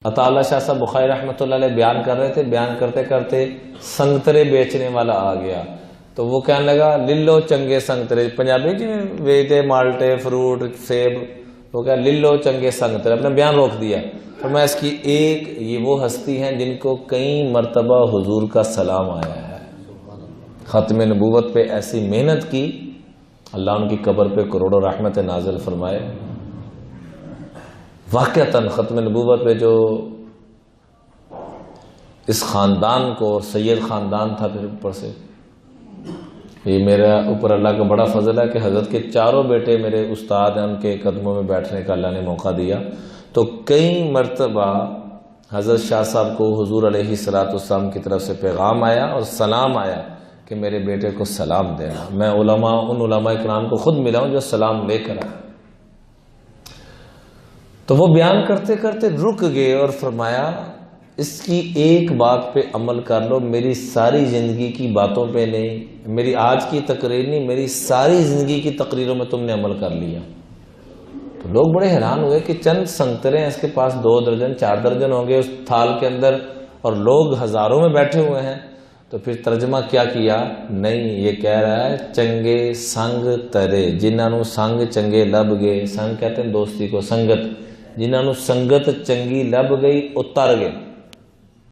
عطا اللہ شاہ صاحب بخاری رحمۃ اللہ علیہ بیان کر رہے تھے، بیان کرتے کرتے سنگترے بیچنے والا آ گیا تو وہ کہنے لگا للو چنگے سنگترے، پنجابی جی بیچتے مالٹے فروٹ سیب، وہ کہا للو چنگے سنگترے، اپنا بیان روک دیا۔ فرمایا اس کی ایک یہ وہ ہستی ہیں جن کو کئی مرتبہ حضور کا سلام آیا ہے، ختم نبوت پہ ایسی محنت کی، اللہ ان کی قبر پہ کروڑوں رحمت نازل فرمائے۔ واقعتاً ختم نبوت پہ جو اس خاندان کو، سید خاندان تھا، پھر اوپر سے یہ میرا اوپر اللہ کا بڑا فضل ہے کہ حضرت کے چاروں بیٹے میرے استاد ہیں، ان کے قدموں میں بیٹھنے کا اللہ نے موقع دیا، تو کئی مرتبہ حضرت شاہ صاحب کو حضور علیہ السلام کی طرف سے پیغام آیا اور سلام آیا کہ میرے بیٹے کو سلام دینا۔ میں ان علماء اکرام کو خود ملا ہوں جو سلام لے کر آئے۔ تو وہ بیان کرتے کرتے رک گئے اور فرمایا اس کی ایک بات پہ عمل کر لو، میری ساری زندگی کی باتوں پہ نہیں، میری آج کی تقریر نہیں، میری ساری زندگی کی تقریروں میں تم نے عمل کر لیا۔ تو لوگ بڑے حیران ہوئے کہ چند سنگترے ہیں، اس کے پاس 2 درجن 4 درجن ہوں گے اس تھال کے اندر، اور لوگ ہزاروں میں بیٹھے ہوئے ہیں۔ تو پھر ترجمہ کیا کیا؟ نہیں، یہ کہہ رہا ہے چنگے سنگ ترے، جنہوں سنگ چنگے لب گئے، سنگ کہتے ہیں دوستی کو، سنگت، جنہوں سنگت چنگی لب گئی اتر گئے۔